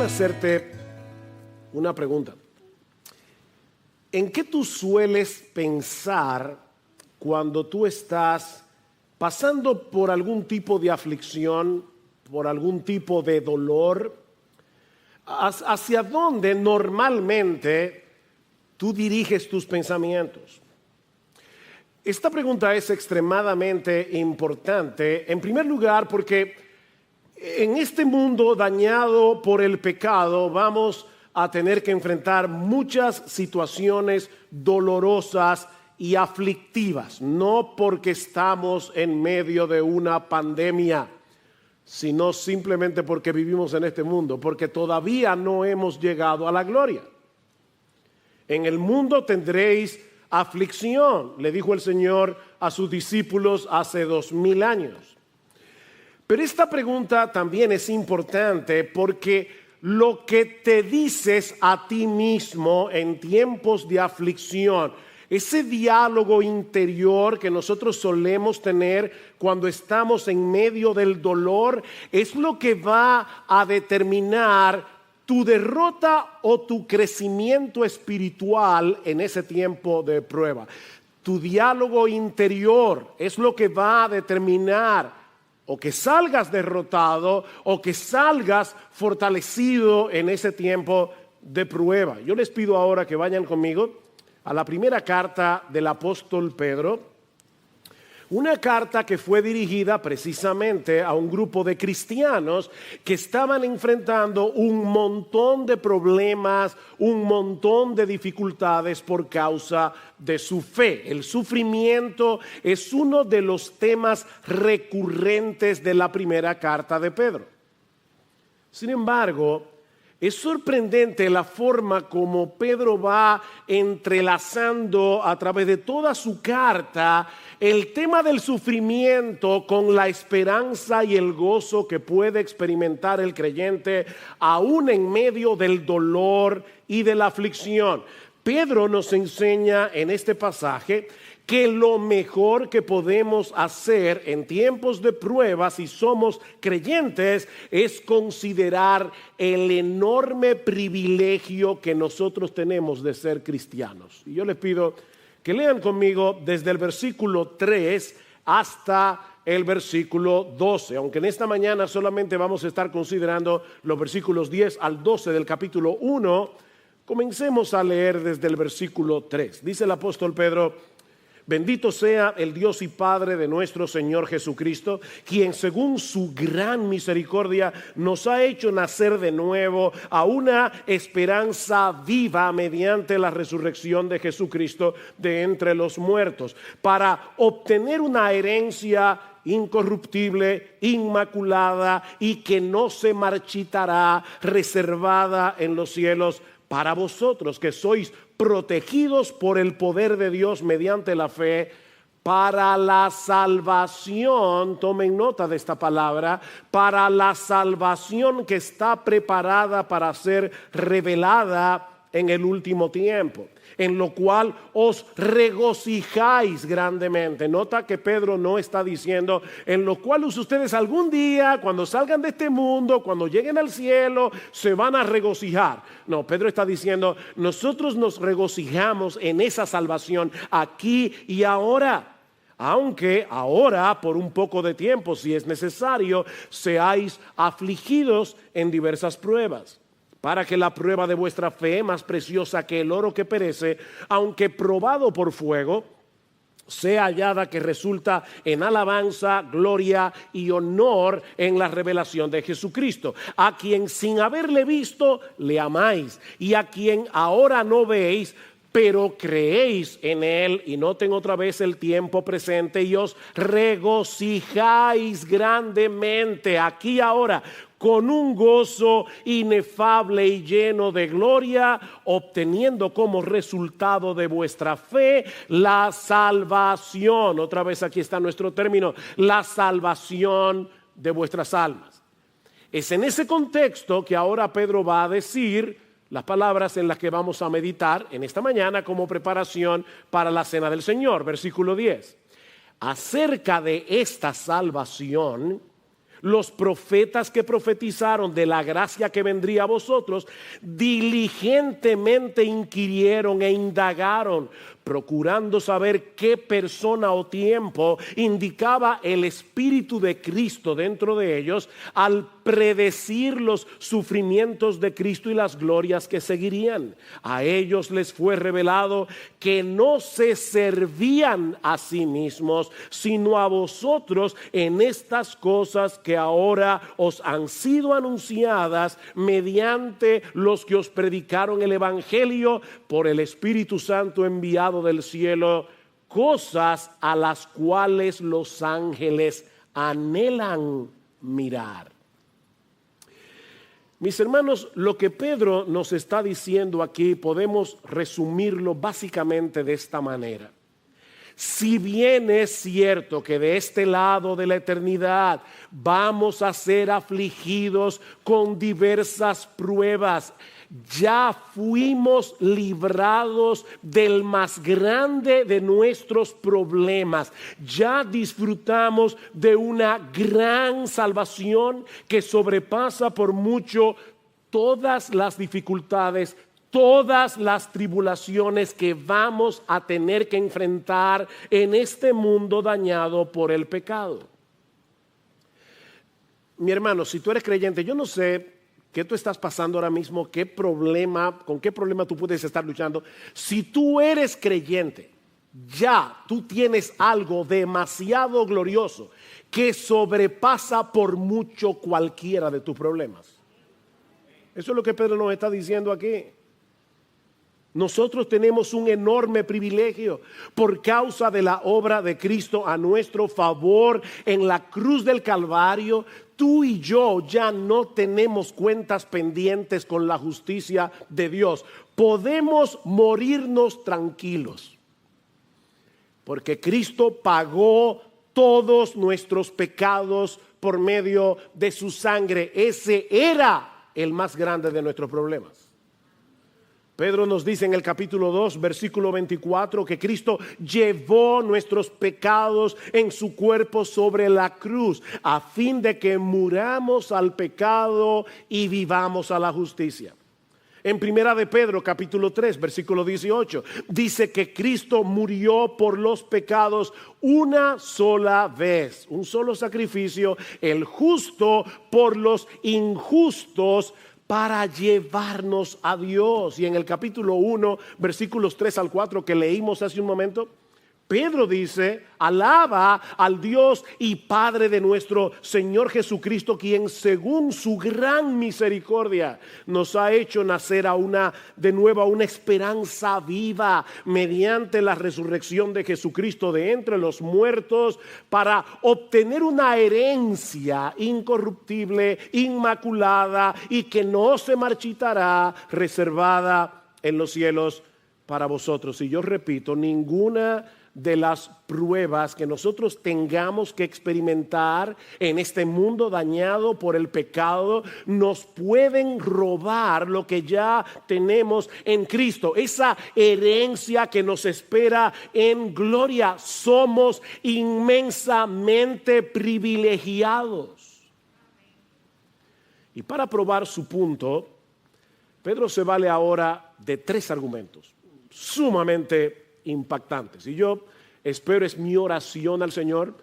déjame hacerte una pregunta. ¿En qué tú sueles pensar cuando tú estás pasando por algún tipo de aflicción, por algún tipo de dolor? ¿Hacia dónde normalmente tú diriges tus pensamientos? Esta pregunta es extremadamente importante, en primer lugar porque en este mundo dañado por el pecado vamos a tener que enfrentar muchas situaciones dolorosas y aflictivas, no porque estamos en medio de una pandemia, sino simplemente porque vivimos en este mundo, porque todavía no hemos llegado a la gloria. En el mundo tendréis aflicción, le dijo el Señor a sus discípulos hace 2000 años. Pero esta pregunta también es importante porque lo que te dices a ti mismo en tiempos de aflicción, ese diálogo interior que nosotros solemos tener cuando estamos en medio del dolor, es lo que va a determinar tu derrota o tu crecimiento espiritual en ese tiempo de prueba. Tu diálogo interior es lo que va a determinar o que salgas derrotado o que salgas fortalecido en ese tiempo de prueba. Yo les pido ahora que vayan conmigo a la primera carta del apóstol Pedro, una carta que fue dirigida precisamente a un grupo de cristianos que estaban enfrentando un montón de problemas, un montón de dificultades por causa de su fe. El sufrimiento es uno de los temas recurrentes de la primera carta de Pedro. Sin embargo, es sorprendente la forma como Pedro va entrelazando a través de toda su carta el tema del sufrimiento con la esperanza y el gozo que puede experimentar el creyente aún en medio del dolor y de la aflicción. Pedro nos enseña en este pasaje que lo mejor que podemos hacer en tiempos de prueba, si somos creyentes, es considerar el enorme privilegio que nosotros tenemos de ser cristianos. Y yo les pido que lean conmigo desde el versículo 3 hasta el versículo 12, aunque en esta mañana solamente vamos a estar considerando los versículos 10 al 12 del capítulo 1, comencemos a leer desde el versículo 3. Dice el apóstol Pedro: bendito sea el Dios y Padre de nuestro Señor Jesucristo, quien según su gran misericordia nos ha hecho nacer de nuevo a una esperanza viva mediante la resurrección de Jesucristo de entre los muertos, para obtener una herencia incorruptible, inmaculada y que no se marchitará, reservada en los cielos para vosotros, que sois protegidos por el poder de Dios mediante la fe para la salvación. Tomen nota de esta palabra: para la salvación que está preparada para ser revelada en el último tiempo, en lo cual os regocijáis grandemente. Nota que Pedro no está diciendo en lo cual ustedes algún día, cuando salgan de este mundo, cuando lleguen al cielo, se van a regocijar. No, Pedro está diciendo nosotros nos regocijamos en esa salvación aquí y ahora. Aunque ahora, por un poco de tiempo, si es necesario, seáis afligidos en diversas pruebas, para que la prueba de vuestra fe, más preciosa que el oro que perece, aunque probado por fuego, sea hallada que resulta en alabanza, gloria y honor en la revelación de Jesucristo, a quien sin haberle visto le amáis, y a quien ahora no veis, pero creéis en él. Y noten otra vez el tiempo presente: y os regocijáis grandemente aquí ahora, con un gozo inefable y lleno de gloria, obteniendo como resultado de vuestra fe la salvación. Otra vez aquí está nuestro término: la salvación de vuestras almas. Es en ese contexto que ahora Pedro va a decir las palabras en las que vamos a meditar en esta mañana como preparación para la cena del Señor. Versículo 10. Acerca de esta salvación, Los profetas que profetizaron de la gracia que vendría a vosotros, diligentemente inquirieron e indagaron, procurando saber qué persona o tiempo indicaba el Espíritu de Cristo dentro de ellos al predecir los sufrimientos de Cristo y las glorias que seguirían. A ellos les fue revelado que no se servían a sí mismos, sino a vosotros en estas cosas que ahora os han sido anunciadas mediante los que os predicaron el Evangelio por el Espíritu Santo enviado del cielo, cosas a las cuales los ángeles anhelan mirar. Mis hermanos, lo que Pedro nos está diciendo aquí podemos resumirlo básicamente de esta manera. Si bien es cierto que de este lado de la eternidad vamos a ser afligidos con diversas pruebas, ya fuimos librados del más grande de nuestros problemas. Ya disfrutamos de una gran salvación que sobrepasa por mucho todas las dificultades, todas las tribulaciones que vamos a tener que enfrentar en este mundo dañado por el pecado. Mi hermano, si tú eres creyente, yo no sé ¿qué tú estás pasando ahora mismo? ¿Qué problema, con qué problema tú puedes estar luchando? Si tú eres creyente, ya tú tienes algo demasiado glorioso que sobrepasa por mucho cualquiera de tus problemas. Eso es lo que Pedro nos está diciendo aquí. Nosotros tenemos un enorme privilegio por causa de la obra de Cristo a nuestro favor en la cruz del Calvario. Tú y yo ya no tenemos cuentas pendientes con la justicia de Dios. Podemos morirnos tranquilos porque Cristo pagó todos nuestros pecados por medio de su sangre. Ese era el más grande de nuestros problemas. Pedro nos dice en el capítulo 2, versículo 24, que Cristo llevó nuestros pecados en su cuerpo sobre la cruz, a fin de que muramos al pecado y vivamos a la justicia. En primera de Pedro, capítulo 3, versículo 18, dice que Cristo murió por los pecados una sola vez, un solo sacrificio, el justo por los injustos, para llevarnos a Dios. Y en el capítulo 1, versículos 3 al 4 que leímos hace un momento, Pedro dice, alaba al Dios y Padre de nuestro Señor Jesucristo, quien según su gran misericordia nos ha hecho nacer de nuevo a una esperanza viva mediante la resurrección de Jesucristo de entre los muertos, para obtener una herencia incorruptible, inmaculada y que no se marchitará, reservada en los cielos para vosotros. Y yo repito, ninguna de las pruebas que nosotros tengamos que experimentar en este mundo dañado por el pecado nos pueden robar lo que ya tenemos en Cristo, esa herencia que nos espera en gloria. Somos inmensamente privilegiados. Y para probar su punto, Pedro se vale ahora de 3 argumentos sumamente impactantes. Y yo espero, es mi oración al Señor,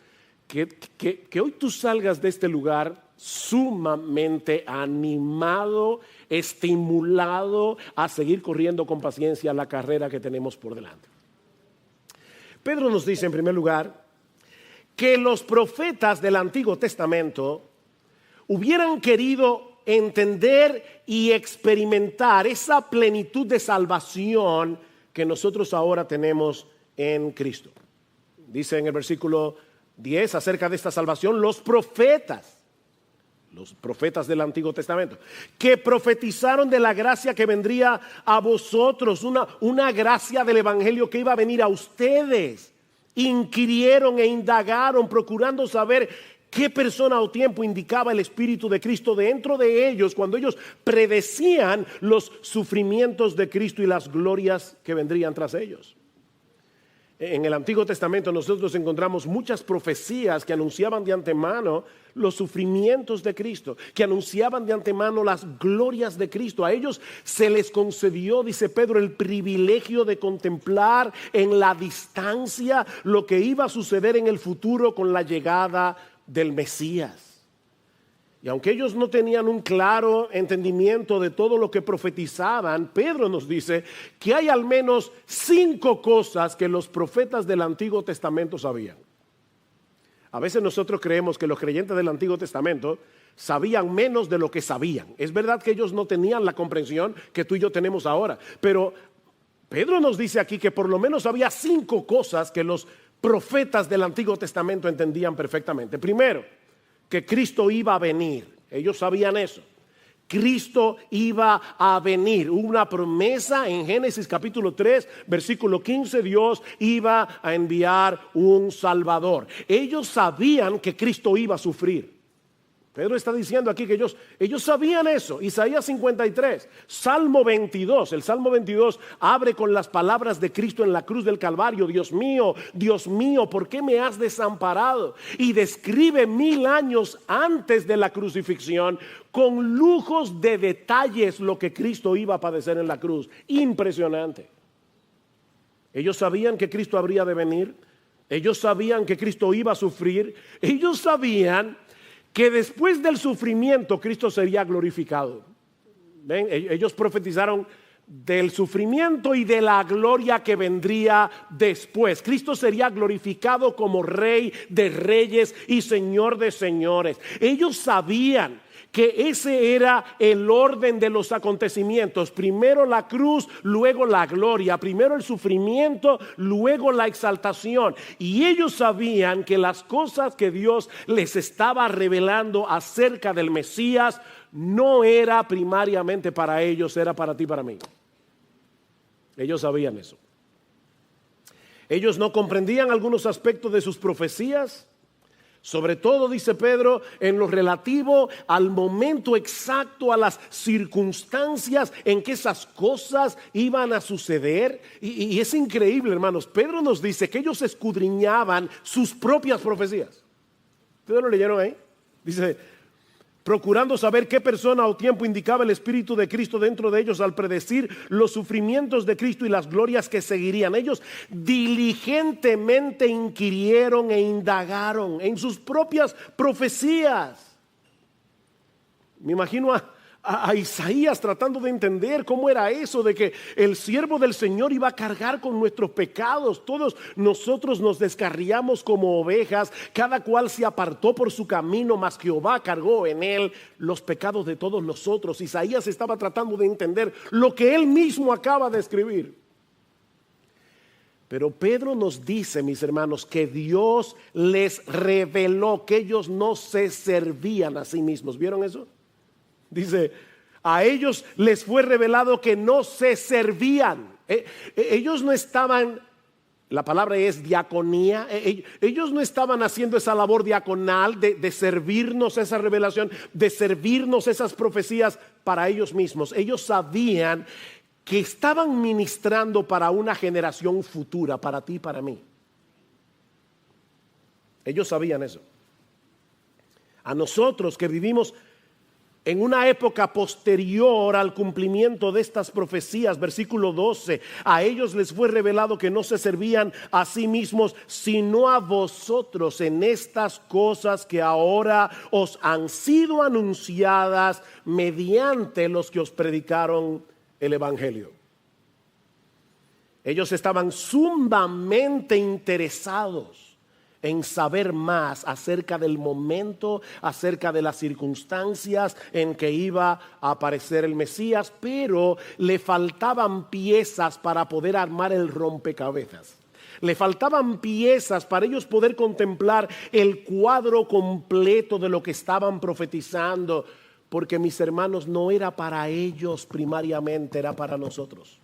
que hoy tú salgas de este lugar sumamente animado, estimulado a seguir corriendo con paciencia la carrera que tenemos por delante. Pedro nos dice en primer lugar que los profetas del Antiguo Testamento hubieran querido entender y experimentar esa plenitud de salvación que nosotros ahora tenemos en Cristo. Dice en el versículo 10 acerca de esta salvación, los profetas del Antiguo Testamento, que profetizaron de la gracia que vendría a vosotros, una gracia del Evangelio que iba a venir a ustedes, inquirieron e indagaron, procurando saber qué persona o tiempo indicaba el Espíritu de Cristo dentro de ellos cuando ellos predecían los sufrimientos de Cristo y las glorias que vendrían tras ellos. En el Antiguo Testamento nosotros encontramos muchas profecías que anunciaban de antemano los sufrimientos de Cristo, que anunciaban de antemano las glorias de Cristo. A ellos se les concedió, dice Pedro, el privilegio de contemplar en la distancia lo que iba a suceder en el futuro con la llegada del Mesías. Y aunque ellos no tenían un claro entendimiento de todo lo que profetizaban, Pedro nos dice que hay al menos 5 cosas que los profetas del Antiguo Testamento sabían. A veces nosotros creemos que los creyentes del Antiguo Testamento sabían menos de lo que sabían. Es verdad que ellos no tenían la comprensión que tú y yo tenemos ahora, pero Pedro nos dice aquí que por lo menos había 5 cosas que los profetas del Antiguo Testamento entendían perfectamente. Primero, que Cristo iba a venir. Ellos sabían eso. Cristo iba a venir. Hubo una promesa en Génesis capítulo 3, versículo 15. Dios iba a enviar un Salvador. Ellos sabían que Cristo iba a sufrir. Pedro está diciendo aquí que ellos sabían eso. Isaías 53, Salmo 22. El Salmo 22 abre con las palabras de Cristo en la cruz del Calvario. Dios mío, ¿por qué me has desamparado? Y describe 1000 años antes de la crucifixión con lujos de detalles lo que Cristo iba a padecer en la cruz. Impresionante. Ellos sabían que Cristo habría de venir. Ellos sabían que Cristo iba a sufrir. Ellos sabían que después del sufrimiento Cristo sería glorificado. ¿Ven? Ellos profetizaron del sufrimiento y de la gloria que vendría después. Cristo sería glorificado como Rey de reyes y Señor de señores. Ellos sabían que ese era el orden de los acontecimientos. Primero la cruz, luego la gloria. Primero el sufrimiento, luego la exaltación. Y ellos sabían que las cosas que Dios les estaba revelando acerca del Mesías no era primariamente para ellos, era para ti y para mí. Ellos sabían eso. Ellos no comprendían algunos aspectos de sus profecías. Sobre todo, dice Pedro, en lo relativo al momento exacto, a las circunstancias en que esas cosas iban a suceder. Y es increíble, hermanos. Pedro nos dice que ellos escudriñaban sus propias profecías. ¿Ustedes lo leyeron ahí? Dice, procurando saber qué persona o tiempo indicaba el Espíritu de Cristo dentro de ellos al predecir los sufrimientos de Cristo y las glorias que seguirían. Ellos diligentemente inquirieron e indagaron en sus propias profecías. Me imagino a Isaías tratando de entender cómo era eso de que el siervo del Señor iba a cargar con nuestros pecados. Todos nosotros nos descarriamos como ovejas, cada cual se apartó por su camino, mas Jehová cargó en él los pecados de todos nosotros. Isaías estaba tratando de entender lo que él mismo acaba de escribir. Pero Pedro nos dice, mis hermanos, que Dios les reveló que ellos no se servían a sí mismos. ¿Vieron eso? Dice, a ellos les fue revelado que no se servían. Ellos no estaban, la palabra es diaconía, ellos no estaban haciendo esa labor diaconal de servirnos esa revelación, de servirnos esas profecías para ellos mismos. Ellos sabían que estaban ministrando para una generación futura, para ti y para mí. Ellos sabían eso. A nosotros que vivimos en una época posterior al cumplimiento de estas profecías, versículo 12, a ellos les fue revelado que no se servían a sí mismos, sino a vosotros en estas cosas que ahora os han sido anunciadas mediante los que os predicaron el Evangelio. Ellos estaban sumamente interesados en saber más acerca del momento, acerca de las circunstancias en que iba a aparecer el Mesías, pero le faltaban piezas para poder armar el rompecabezas. Le faltaban piezas para ellos poder contemplar el cuadro completo de lo que estaban profetizando, porque mis hermanos, no era para ellos primariamente, era para nosotros.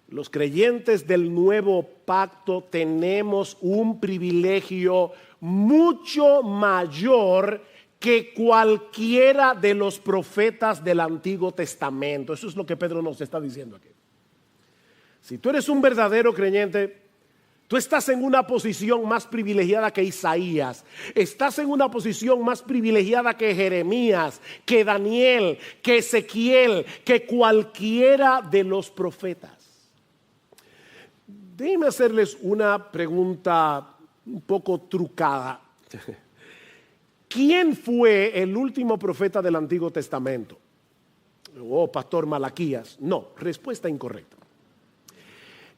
Los creyentes del nuevo pacto tenemos un privilegio mucho mayor que cualquiera de los profetas del Antiguo Testamento. Eso es lo que Pedro nos está diciendo aquí. Si tú eres un verdadero creyente, tú estás en una posición más privilegiada que Isaías. Estás en una posición más privilegiada que Jeremías, que Daniel, que Ezequiel, que cualquiera de los profetas. Déjenme hacerles una pregunta un poco trucada. ¿Quién fue el último profeta del Antiguo Testamento? Oh, pastor Malaquías. No, respuesta incorrecta.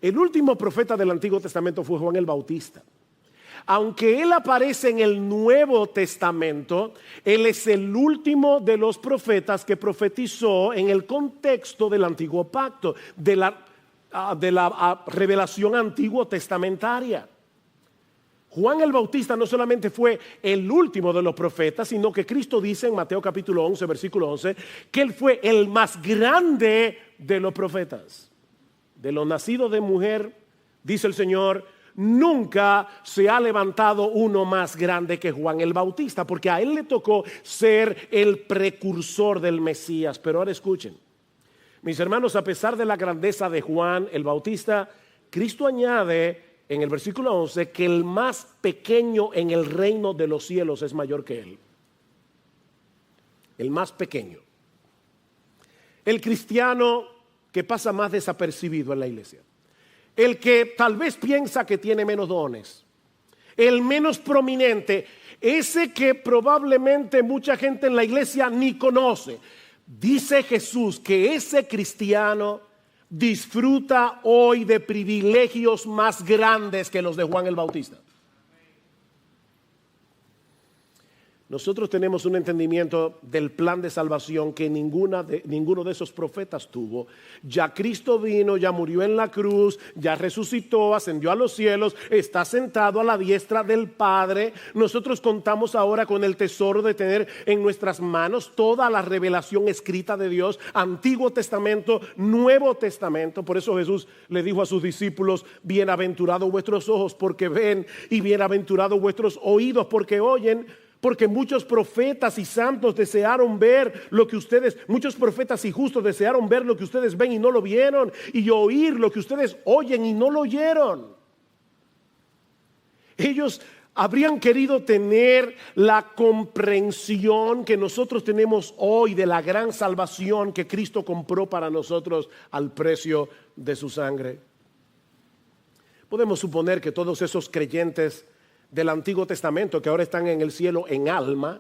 El último profeta del Antiguo Testamento fue Juan el Bautista. Aunque él aparece en el Nuevo Testamento, él es el último de los profetas que profetizó en el contexto del Antiguo Pacto, de la revelación antiguo testamentaria. Juan el Bautista no solamente fue el último de los profetas, sino que Cristo dice en Mateo capítulo 11, versículo 11, que él fue el más grande de los profetas. De los nacidos de mujer, dice el Señor, nunca se ha levantado uno más grande que Juan el Bautista, porque a él le tocó ser el precursor del Mesías. Pero ahora escuchen, mis hermanos, a pesar de la grandeza de Juan el Bautista, Cristo añade en el versículo 11 que el más pequeño en el reino de los cielos es mayor que él. El más pequeño. El cristiano que pasa más desapercibido en la iglesia. El que tal vez piensa que tiene menos dones. El menos prominente. Ese que probablemente mucha gente en la iglesia ni conoce. Dice Jesús que ese cristiano disfruta hoy de privilegios más grandes que los de Juan el Bautista. Nosotros tenemos un entendimiento del plan de salvación que ninguno de esos profetas tuvo. Ya Cristo vino, ya murió en la cruz, ya resucitó, ascendió a los cielos, está sentado a la diestra del Padre. Nosotros contamos ahora con el tesoro de tener en nuestras manos toda la revelación escrita de Dios, Antiguo Testamento, Nuevo Testamento. Por eso Jesús le dijo a sus discípulos: bienaventurados vuestros ojos porque ven, y bienaventurados vuestros oídos porque oyen. Porque muchos profetas y santos desearon ver lo que ustedes, muchos profetas y justos desearon ver lo que ustedes ven y no lo vieron, y oír lo que ustedes oyen y no lo oyeron. Ellos habrían querido tener la comprensión que nosotros tenemos hoy de la gran salvación que Cristo compró para nosotros al precio de su sangre. Podemos suponer que todos esos creyentes del Antiguo Testamento que ahora están en el cielo en alma,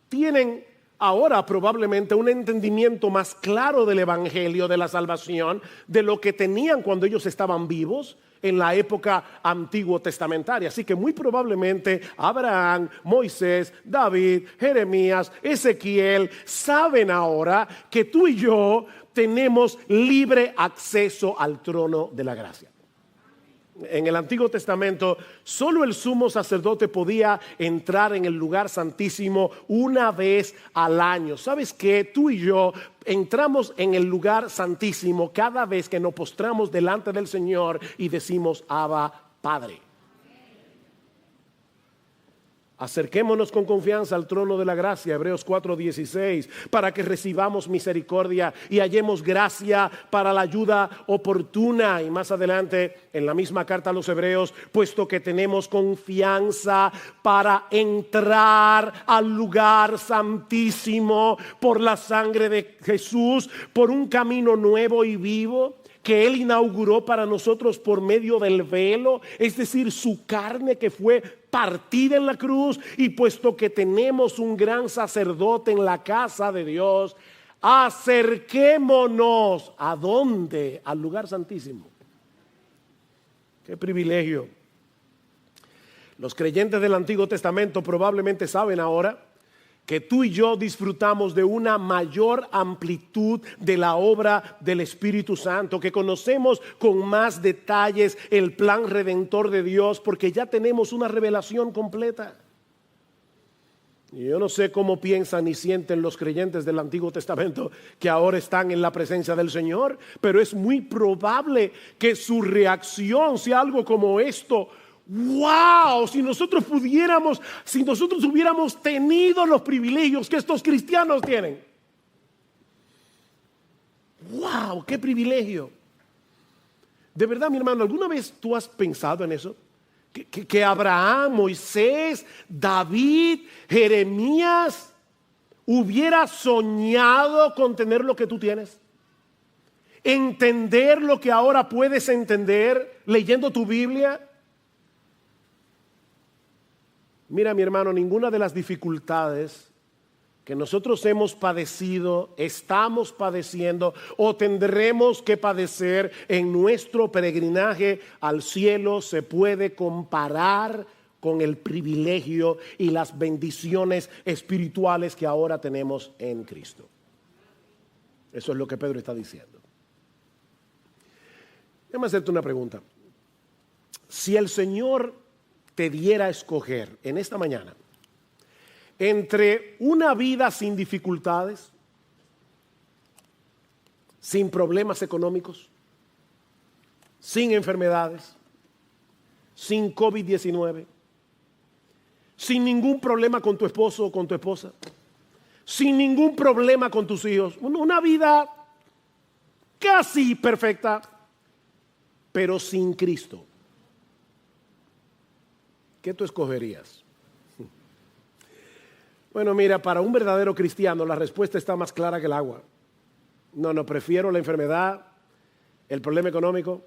tienen ahora probablemente un entendimiento más claro del evangelio, de la salvación, de lo que tenían cuando ellos estaban vivos en la época antiguo testamentaria. Así que muy probablemente Abraham, Moisés, David, Jeremías, Ezequiel saben ahora que tú y yo tenemos libre acceso al trono de la gracia. En el Antiguo Testamento solo el sumo sacerdote podía entrar en el lugar santísimo una vez al año. ¿Sabes qué? Tú y yo entramos en el lugar santísimo cada vez que nos postramos delante del Señor y decimos: Abba, Padre. Acerquémonos con confianza al trono de la gracia, Hebreos 4:16, para que recibamos misericordia y hallemos gracia para la ayuda oportuna. Y más adelante, en la misma carta a los Hebreos, puesto que tenemos confianza para entrar al lugar santísimo por la sangre de Jesús, por un camino nuevo y vivo que Él inauguró para nosotros por medio del velo, es decir, su carne que fue partida en la cruz. Y puesto que tenemos un gran sacerdote en la casa de Dios, acerquémonos. ¿A dónde? Al lugar santísimo. Qué privilegio. Los creyentes del Antiguo Testamento probablemente saben ahora que tú y yo disfrutamos de una mayor amplitud de la obra del Espíritu Santo, que conocemos con más detalles el plan redentor de Dios, porque ya tenemos una revelación completa. Y yo no sé cómo piensan y sienten los creyentes del Antiguo Testamento que ahora están en la presencia del Señor, pero es muy probable que su reacción sea algo como esto: wow, si nosotros hubiéramos tenido los privilegios que estos cristianos tienen. Wow, qué privilegio. De verdad, mi hermano, ¿alguna vez tú has pensado en eso? Que Abraham, Moisés, David, Jeremías hubiera soñado con tener lo que tú tienes. Entender lo que ahora puedes entender leyendo tu Biblia. Mira, mi hermano, ninguna de las dificultades que nosotros hemos padecido, estamos padeciendo o tendremos que padecer en nuestro peregrinaje al cielo se puede comparar con el privilegio y las bendiciones espirituales que ahora tenemos en Cristo. Eso es lo que Pedro está diciendo. Déjame hacerte una pregunta. Si el Señor te diera a escoger en esta mañana entre una vida sin dificultades, sin problemas económicos, sin enfermedades, sin COVID-19, sin ningún problema con tu esposo o con tu esposa, sin ningún problema con tus hijos, una vida casi perfecta, pero sin Cristo, ¿qué tú escogerías? Bueno, mira, para un verdadero cristiano la respuesta está más clara que el agua. No, prefiero la enfermedad, el problema económico,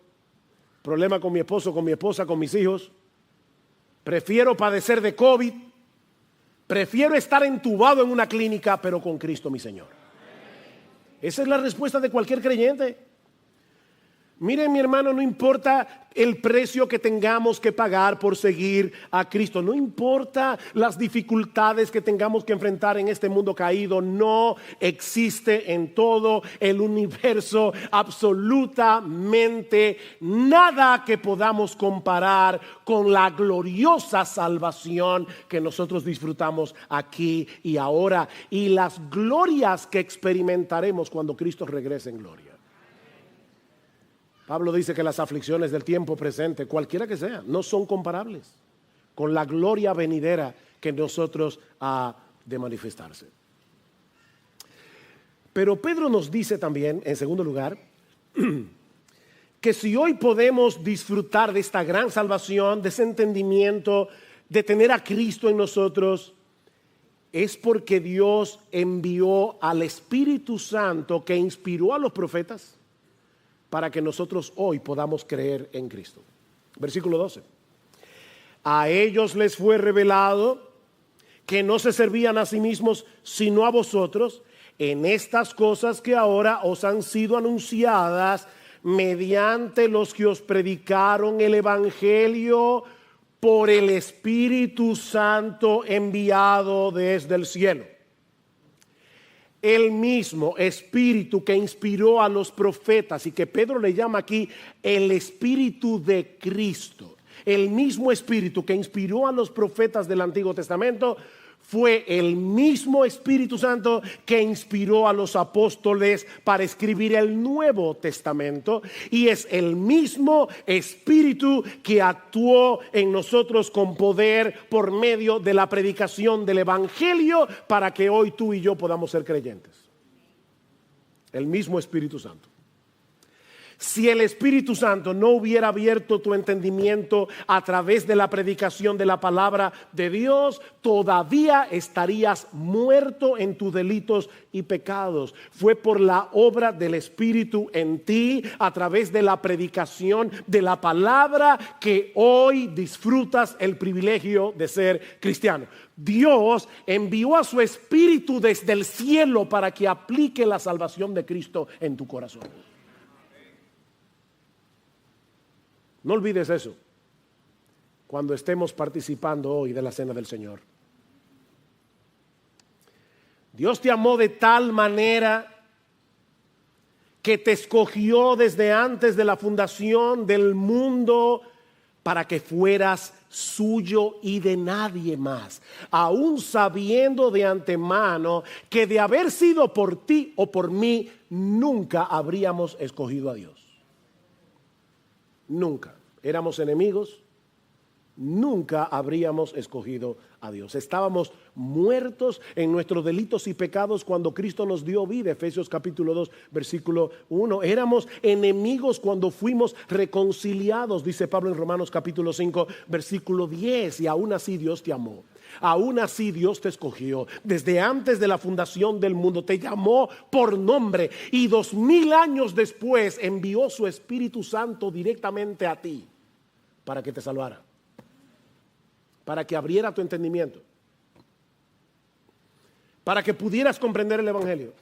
problema con mi esposo, con mi esposa, con mis hijos. Prefiero padecer de COVID, prefiero estar entubado en una clínica, pero con Cristo mi Señor. Esa es la respuesta de cualquier creyente. Miren, mi hermano, no importa el precio que tengamos que pagar por seguir a Cristo, no importa las dificultades que tengamos que enfrentar en este mundo caído, no existe en todo el universo absolutamente nada que podamos comparar con la gloriosa salvación que nosotros disfrutamos aquí y ahora y las glorias que experimentaremos cuando Cristo regrese en gloria. Pablo dice que las aflicciones del tiempo presente, cualquiera que sea, no son comparables con la gloria venidera que nosotros ha de manifestarse. Pero Pedro nos dice también, en segundo lugar, que si hoy podemos disfrutar de esta gran salvación, de ese entendimiento, de tener a Cristo en nosotros, es porque Dios envió al Espíritu Santo que inspiró a los profetas para que nosotros hoy podamos creer en Cristo. Versículo 12. A ellos les fue revelado que no se servían a sí mismos, sino a vosotros, en estas cosas que ahora os han sido anunciadas mediante los que os predicaron el Evangelio por el Espíritu Santo enviado desde el cielo. El mismo Espíritu que inspiró a los profetas y que Pedro le llama aquí el Espíritu de Cristo. El mismo Espíritu que inspiró a los profetas del Antiguo Testamento fue el mismo Espíritu Santo que inspiró a los apóstoles para escribir el Nuevo Testamento y es el mismo Espíritu que actuó en nosotros con poder por medio de la predicación del Evangelio para que hoy tú y yo podamos ser creyentes. El mismo Espíritu Santo. Si el Espíritu Santo no hubiera abierto tu entendimiento a través de la predicación de la palabra de Dios, todavía estarías muerto en tus delitos y pecados. Fue por la obra del Espíritu en ti, a través de la predicación de la palabra, que hoy disfrutas el privilegio de ser cristiano. Dios envió a su Espíritu desde el cielo para que aplique la salvación de Cristo en tu corazón. No olvides eso cuando estemos participando hoy de la cena del Señor. Dios te amó de tal manera que te escogió desde antes de la fundación del mundo para que fueras suyo y de nadie más, aún sabiendo de antemano que de haber sido por ti o por mí, nunca habríamos escogido a Dios. Nunca. Éramos enemigos, nunca habríamos escogido a Dios. Estábamos muertos en nuestros delitos y pecados cuando Cristo nos dio vida. Efesios capítulo 2, versículo 1. Éramos enemigos cuando fuimos reconciliados, dice Pablo en Romanos capítulo 5, versículo 10. Y aún así Dios te amó. Aún así Dios te escogió. Desde antes de la fundación del mundo te llamó por nombre. Y 2000 años después envió su Espíritu Santo directamente a ti para que te salvara, para que abriera tu entendimiento, para que pudieras comprender el Evangelio.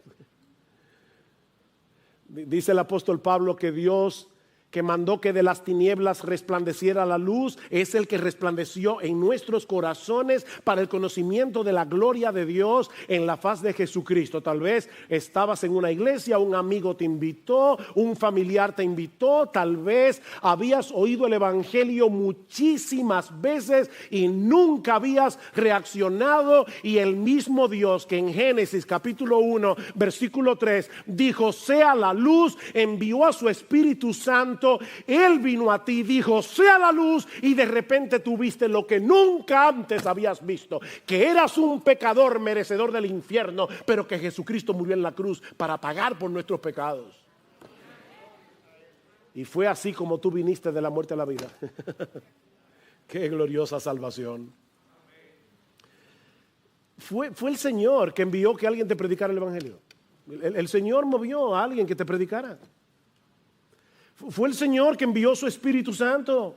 Dice el apóstol Pablo que Dios, que mandó que de las tinieblas resplandeciera la luz, es el que resplandeció en nuestros corazones para el conocimiento de la gloria de Dios en la faz de Jesucristo. Tal vez estabas en una iglesia, un amigo te invitó, un familiar te invitó, tal vez habías oído el Evangelio muchísimas veces y nunca habías reaccionado, y el mismo Dios que en Génesis capítulo 1 versículo 3 dijo sea la luz, envió a su Espíritu Santo. Él vino a ti y dijo sea la luz, y de repente tú viste lo que nunca antes habías visto, que eras un pecador merecedor del infierno, pero que Jesucristo murió en la cruz para pagar por nuestros pecados. Y fue así como tú viniste de la muerte a la vida. Qué gloriosa salvación. Fue el Señor que envió que alguien te predicara el Evangelio. El Señor movió a alguien que te predicara. Fue el Señor que envió su Espíritu Santo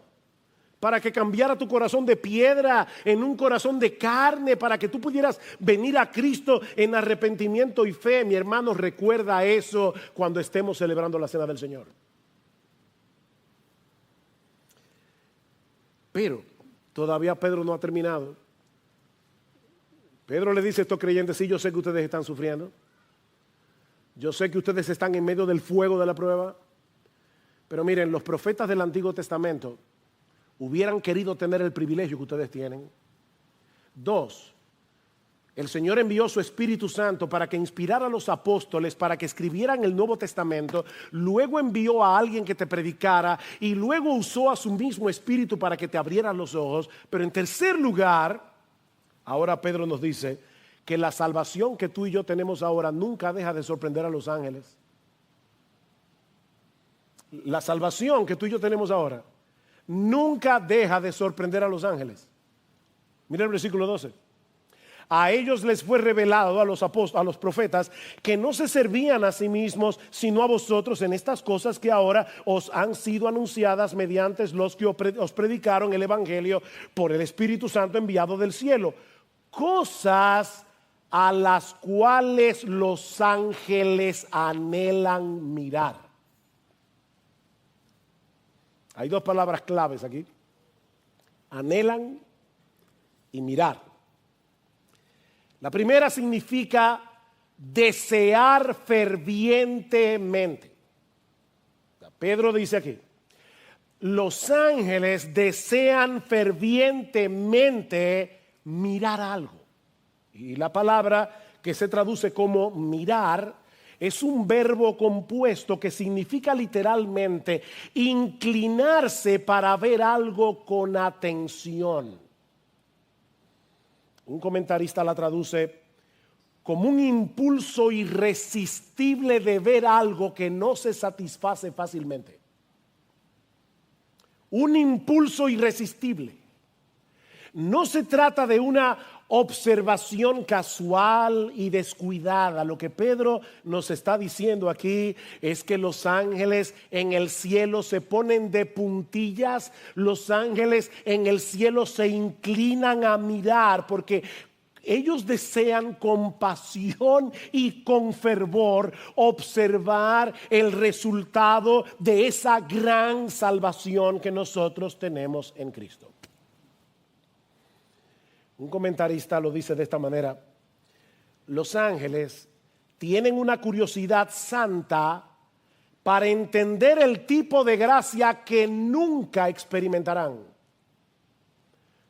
para que cambiara tu corazón de piedra en un corazón de carne, para que tú pudieras venir a Cristo en arrepentimiento y fe. Mi hermano, recuerda eso cuando estemos celebrando la cena del Señor. Pero todavía Pedro no ha terminado. Pedro le dice a estos creyentes: sí, yo sé que ustedes están sufriendo, yo sé que ustedes están en medio del fuego de la prueba, pero miren, los profetas del Antiguo Testamento hubieran querido tener el privilegio que ustedes tienen. 2, el Señor envió su Espíritu Santo para que inspirara a los apóstoles para que escribieran el Nuevo Testamento. Luego envió a alguien que te predicara, y luego usó a su mismo Espíritu para que te abriera los ojos. Pero en tercer lugar, ahora Pedro nos dice que la salvación que tú y yo tenemos ahora nunca deja de sorprender a los ángeles. La salvación que tú y yo tenemos ahora nunca deja de sorprender a los ángeles. Mira el versículo 12. A ellos les fue revelado, a los profetas, que no se servían a sí mismos, sino a vosotros en estas cosas que ahora os han sido anunciadas mediante los que os predicaron el Evangelio por el Espíritu Santo enviado del cielo. Cosas a las cuales los ángeles anhelan mirar. Hay dos palabras claves aquí: anhelan y mirar. La primera significa desear fervientemente. Pedro dice aquí: los ángeles desean fervientemente mirar algo. Y la palabra que se traduce como mirar es un verbo compuesto que significa literalmente inclinarse para ver algo con atención. Un comentarista la traduce como un impulso irresistible de ver algo que no se satisface fácilmente. Un impulso irresistible. No se trata de una observación casual y descuidada. Lo que Pedro nos está diciendo aquí es que los ángeles en el cielo se ponen de puntillas, los ángeles en el cielo se inclinan a mirar, porque ellos desean con pasión y con fervor observar el resultado de esa gran salvación que nosotros tenemos en Cristo. Un comentarista lo dice de esta manera: los ángeles tienen una curiosidad santa para entender el tipo de gracia que nunca experimentarán.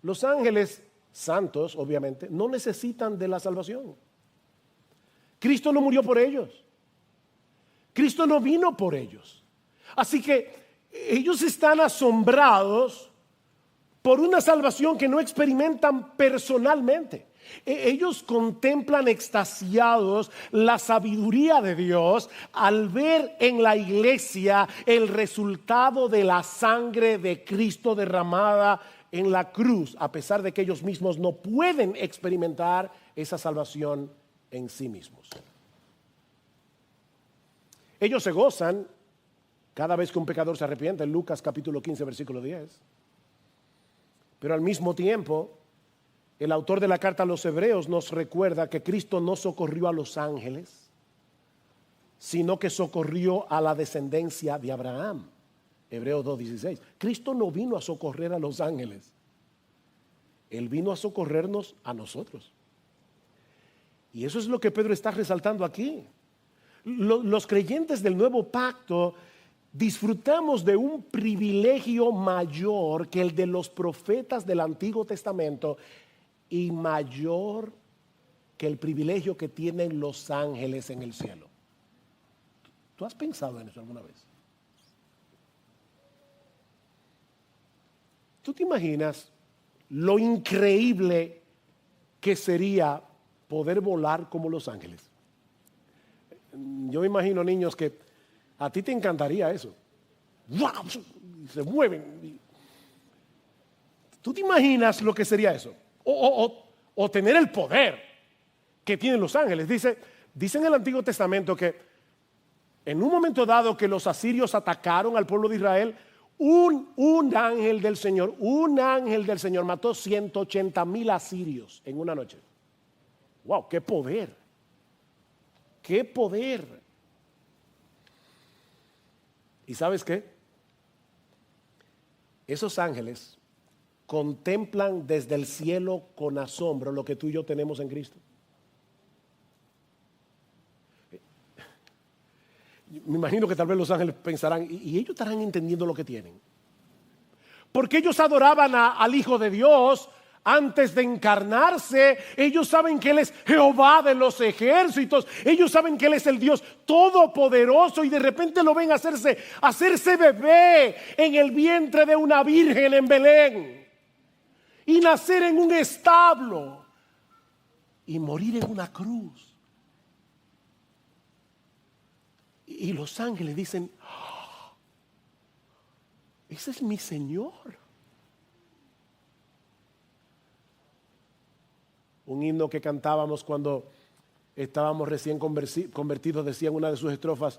Los ángeles santos, obviamente, no necesitan de la salvación. Cristo no murió por ellos. Cristo no vino por ellos. Así que ellos están asombrados por una salvación que no experimentan personalmente. Ellos contemplan extasiados la sabiduría de Dios al ver en la iglesia el resultado de la sangre de Cristo derramada en la cruz, a pesar de que ellos mismos no pueden experimentar esa salvación en sí mismos. Ellos se gozan cada vez que un pecador se arrepiente, en Lucas capítulo 15, versículo 10. Pero al mismo tiempo, el autor de la carta a los Hebreos nos recuerda que Cristo no socorrió a los ángeles, sino que socorrió a la descendencia de Abraham. Hebreos 2:16. Cristo no vino a socorrer a los ángeles. Él vino a socorrernos a nosotros. Y eso es lo que Pedro está resaltando aquí. Los creyentes del nuevo pacto disfrutamos de un privilegio mayor que el de los profetas del Antiguo Testamento y mayor que el privilegio que tienen los ángeles en el cielo. ¿Tú has pensado en eso alguna vez? ¿Tú te imaginas lo increíble que sería poder volar como los ángeles? Yo me imagino, niños, que a ti te encantaría eso. Se mueven. ¿Tú te imaginas lo que sería eso? O tener el poder que tienen los ángeles. Dice en el Antiguo Testamento que en un momento dado que los asirios atacaron al pueblo de Israel, un ángel del Señor mató 180,000 asirios en una noche. ¡Wow! ¡Qué poder! ¡Qué poder! ¿Y sabes qué? Esos ángeles contemplan desde el cielo con asombro lo que tú y yo tenemos en Cristo. Me imagino que tal vez los ángeles pensarán, y ellos estarán entendiendo lo que tienen. Porque ellos adoraban al Hijo de Dios antes de encarnarse. Ellos saben que Él es Jehová de los ejércitos. Ellos saben que Él es el Dios todopoderoso, y de repente lo ven hacerse bebé en el vientre de una virgen en Belén, y nacer en un establo y morir en una cruz. Y los ángeles dicen, ¡oh! Ese es mi Señor. Un himno que cantábamos cuando estábamos recién convertidos decía en una de sus estrofas: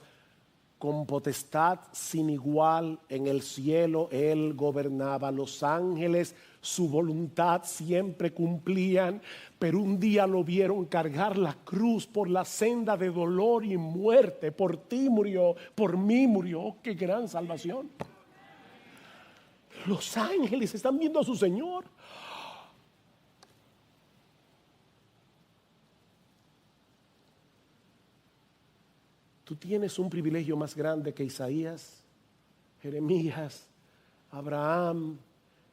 con potestad sin igual en el cielo Él gobernaba. Los ángeles su voluntad siempre cumplían, pero un día lo vieron cargar la cruz por la senda de dolor y muerte. Por ti murió, por mí murió. ¡Oh, qué gran salvación! Los ángeles están viendo a su Señor. Tú tienes un privilegio más grande que Isaías, Jeremías, Abraham,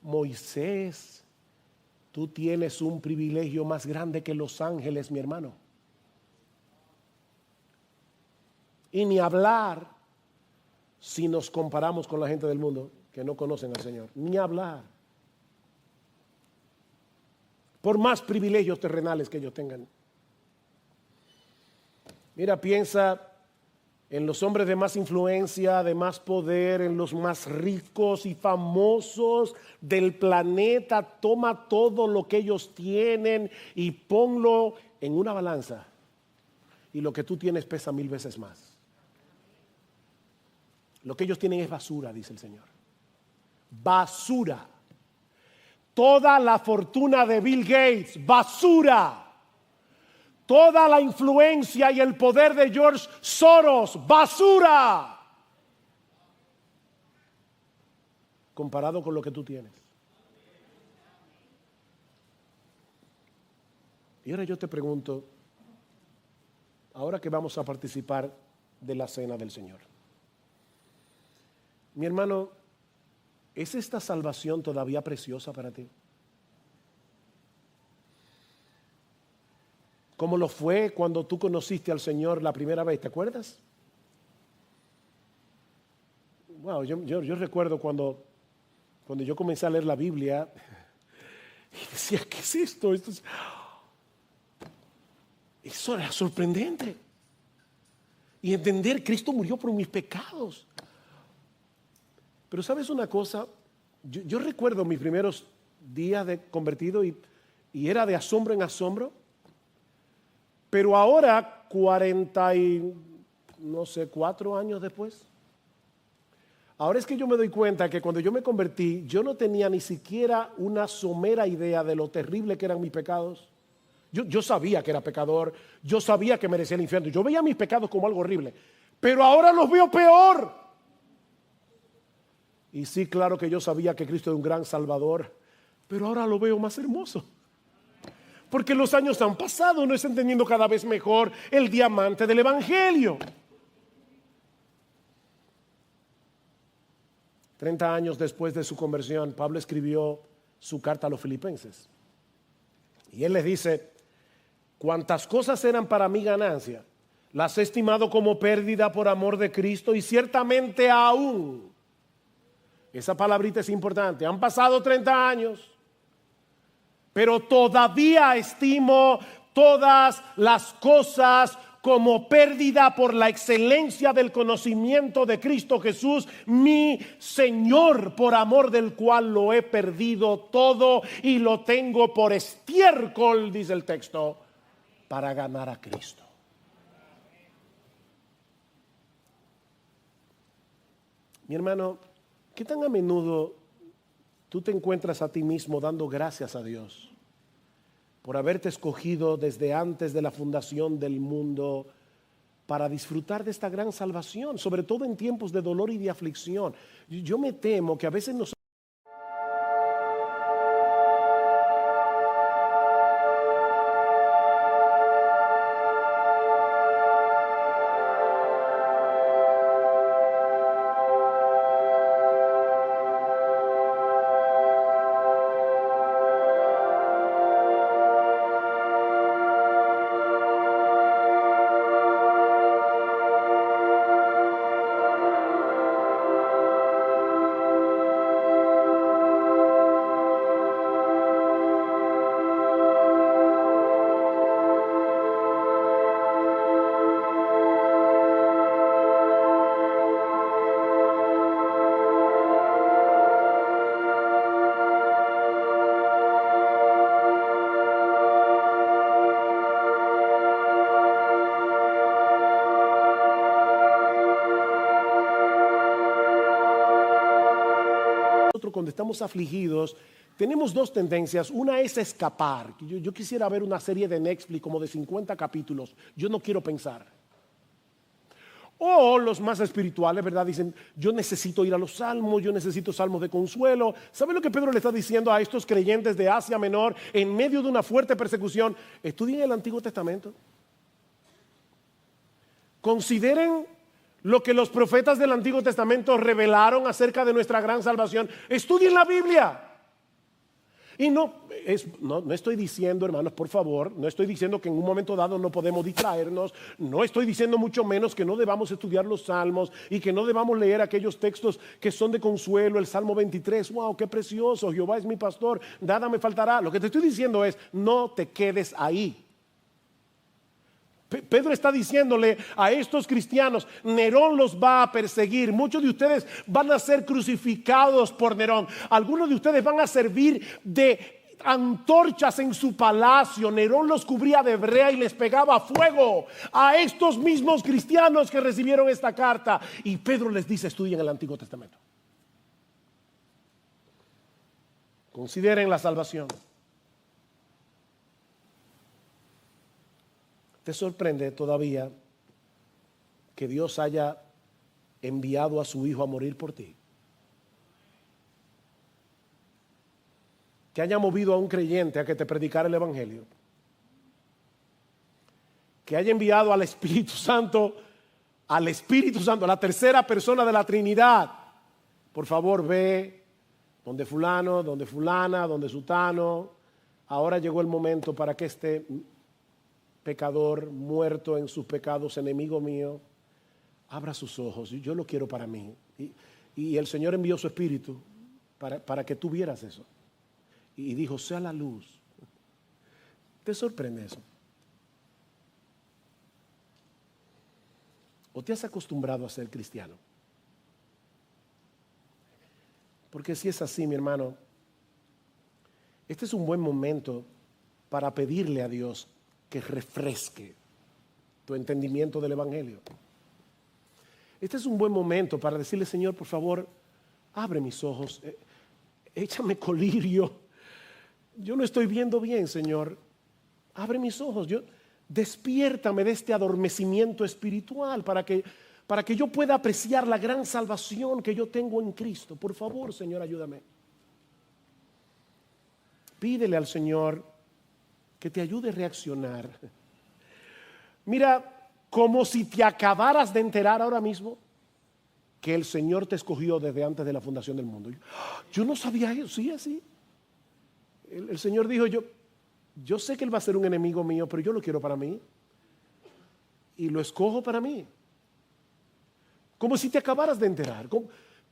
Moisés. Tú tienes un privilegio más grande que los ángeles, mi hermano. Y ni hablar si nos comparamos con la gente del mundo que no conocen al Señor. Ni hablar. Por más privilegios terrenales que ellos tengan. Mira, piensa en los hombres de más influencia, de más poder, en los más ricos y famosos del planeta. Toma todo lo que ellos tienen y ponlo en una balanza, y lo que tú tienes pesa 1000 veces más. Lo que ellos tienen es basura, dice el Señor. Basura. Toda la fortuna de Bill Gates, basura. Toda la influencia y el poder de George Soros, basura, comparado con lo que tú tienes. Y ahora yo te pregunto, ahora que vamos a participar de la cena del Señor, mi hermano, ¿es esta salvación todavía preciosa para ti? Como lo fue cuando tú conociste al Señor la primera vez, ¿te acuerdas? Wow, yo recuerdo cuando yo comencé a leer la Biblia, Y decía, ¿qué es esto? Eso era sorprendente. Y entender, Cristo murió por mis pecados. Pero ¿sabes una cosa? Yo recuerdo mis primeros días de convertido y era de asombro en asombro. Pero ahora, 4 años después, ahora es que yo me doy cuenta que cuando yo me convertí, yo no tenía ni siquiera una somera idea de lo terrible que eran mis pecados. Yo sabía que era pecador, yo sabía que merecía el infierno, yo veía mis pecados como algo horrible, pero ahora los veo peor. Y sí, claro que yo sabía que Cristo es un gran salvador, pero ahora lo veo más hermoso. Porque los años han pasado, uno está entendiendo cada vez mejor el diamante del Evangelio. 30 años después de su conversión, Pablo escribió su carta a los filipenses. Y él les dice, cuantas cosas eran para mí ganancia, las he estimado como pérdida por amor de Cristo y ciertamente aún, esa palabrita es importante, han pasado 30 años, pero todavía estimo todas las cosas como pérdida por la excelencia del conocimiento de Cristo Jesús, mi Señor, por amor del cual lo he perdido todo y lo tengo por estiércol, dice el texto, para ganar a Cristo. Mi hermano, ¿qué tan a menudo tú te encuentras a ti mismo dando gracias a Dios por haberte escogido desde antes de la fundación del mundo para disfrutar de esta gran salvación, sobre todo en tiempos de dolor y de aflicción? Yo me temo que a veces nosotros cuando estamos afligidos, tenemos dos tendencias. Una es escapar. Yo quisiera ver una serie de Netflix como de 50 capítulos. Yo no quiero pensar. O los más espirituales, ¿verdad? Dicen, yo necesito ir a los salmos, yo necesito salmos de consuelo. ¿Sabe lo que Pedro le está diciendo a estos creyentes de Asia Menor en medio de una fuerte persecución? Estudien el Antiguo Testamento. Consideren lo que los profetas del Antiguo Testamento revelaron acerca de nuestra gran salvación. Estudien la Biblia. Y no estoy diciendo, hermanos, por favor, no estoy diciendo que en un momento dado no podemos distraernos, no estoy diciendo mucho menos que no debamos estudiar los salmos y que no debamos leer aquellos textos que son de consuelo, el Salmo 23, wow, qué precioso, Jehová es mi pastor, nada me faltará. Lo que te estoy diciendo es, no te quedes ahí. Pedro está diciéndole a estos cristianos, Nerón los va a perseguir, muchos de ustedes van a ser crucificados por Nerón, algunos de ustedes van a servir de antorchas en su palacio. Nerón los cubría de brea y les pegaba fuego a estos mismos cristianos que recibieron esta carta. Y Pedro les dice, estudien el Antiguo Testamento, consideren la salvación. ¿Te sorprende todavía que Dios haya enviado a su Hijo a morir por ti? Que haya movido a un creyente a que te predicara el Evangelio. Que haya enviado al Espíritu Santo, a la tercera persona de la Trinidad. Por favor, ve donde fulano, donde fulana, donde sutano. Ahora llegó el momento para que este pecador muerto en sus pecados, enemigo mío, abra sus ojos. Yo lo quiero para mí. Y el Señor envió su Espíritu para que tú vieras eso. y dijo, sea la luz. ¿Te sorprende eso? ¿O te has acostumbrado a ser cristiano? Porque si es así, mi hermano, este es un buen momento para pedirle a Dios que refresque tu entendimiento del Evangelio. Este es un buen momento para decirle, Señor, por favor, abre mis ojos, échame colirio. Yo no estoy viendo bien, Señor. Abre mis ojos, despiértame de este adormecimiento espiritual para que yo pueda apreciar la gran salvación que yo tengo en Cristo. Por favor, Señor, ayúdame. Pídele al Señor que te ayude a reaccionar. Mira, como si te acabaras de enterar ahora mismo que el Señor te escogió desde antes de la fundación del mundo. Yo no sabía eso, sí, así. El Señor dijo, yo sé que Él va a ser un enemigo mío, pero yo lo quiero para mí. Y lo escojo para mí. Como si te acabaras de enterar.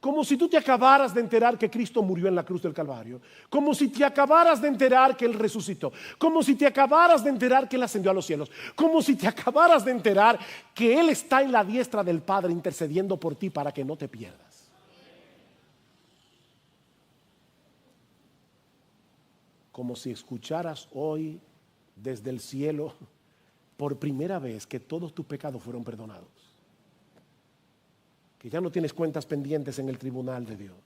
Como si tú te acabaras de enterar que Cristo murió en la cruz del Calvario. Como si te acabaras de enterar que Él resucitó. Como si te acabaras de enterar que Él ascendió a los cielos. Como si te acabaras de enterar que Él está en la diestra del Padre intercediendo por ti para que no te pierdas. Como si escucharas hoy desde el cielo por primera vez que todos tus pecados fueron perdonados. Que ya no tienes cuentas pendientes en el tribunal de Dios.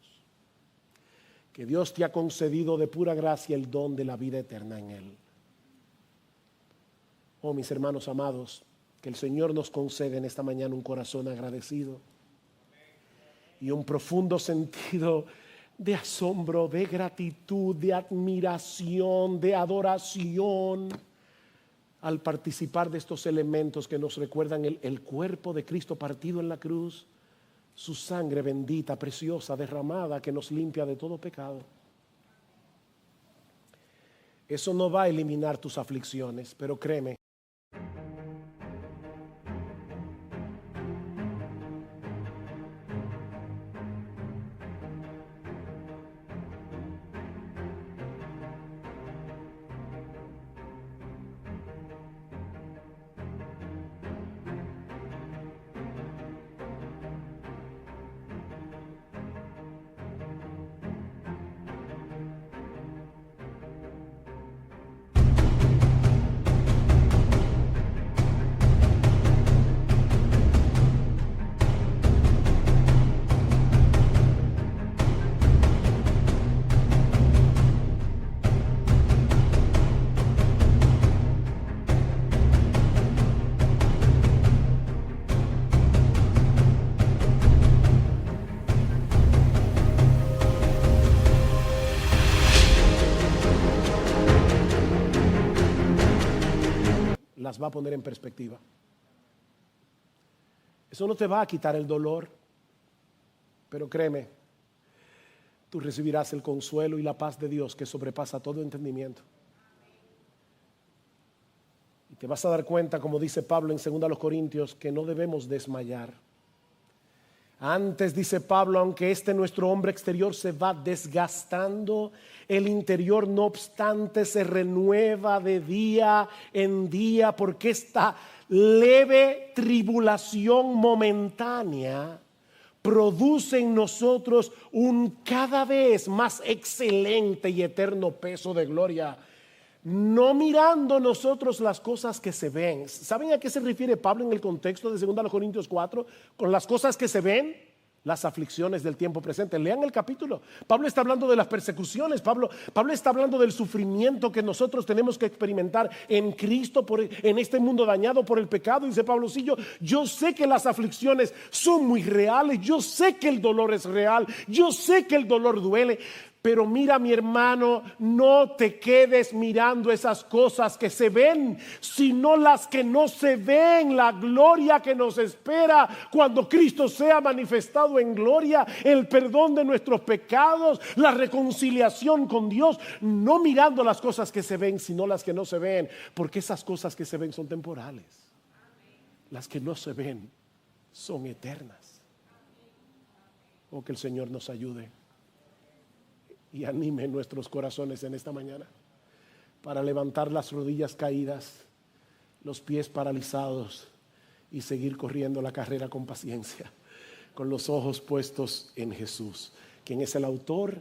Que Dios te ha concedido de pura gracia el don de la vida eterna en Él. Oh, mis hermanos amados, que el Señor nos concede en esta mañana un corazón agradecido y un profundo sentido de asombro, de gratitud, de admiración, de adoración al participar de estos elementos que nos recuerdan el cuerpo de Cristo partido en la cruz, su sangre bendita, preciosa, derramada, que nos limpia de todo pecado. Eso no va a eliminar tus aflicciones, pero créeme. Las va a poner en perspectiva. Eso no te va a quitar el dolor, pero créeme, tú recibirás el consuelo y la paz de Dios que sobrepasa todo entendimiento. Y te vas a dar cuenta, como dice Pablo en 2 Corintios, que no debemos desmayar. Antes, dice Pablo, aunque nuestro hombre exterior se va desgastando, el interior no obstante se renueva de día en día, porque esta leve tribulación momentánea produce en nosotros un cada vez más excelente y eterno peso de gloria. No mirando nosotros las cosas que se ven. ¿Saben a qué se refiere Pablo en el contexto de 2 Corintios 4? Con las cosas que se ven, las aflicciones del tiempo presente. Lean el capítulo. Pablo está hablando de las persecuciones. Pablo está hablando del sufrimiento que nosotros tenemos que experimentar en Cristo, en este mundo dañado por el pecado. Dice Pablo, sí, yo sé que las aflicciones son muy reales. Yo sé que el dolor es real. Yo sé que el dolor duele. Pero mira, mi hermano, no te quedes mirando esas cosas que se ven, sino las que no se ven, la gloria que nos espera cuando Cristo sea manifestado en gloria, el perdón de nuestros pecados, la reconciliación con Dios, no mirando las cosas que se ven, sino las que no se ven, porque esas cosas que se ven son temporales. Las que no se ven son eternas. Oh, que el Señor nos ayude. y anime nuestros corazones en esta mañana, para levantar las rodillas caídas, los pies paralizados y seguir corriendo la carrera con paciencia, con los ojos puestos en Jesús, quien es el autor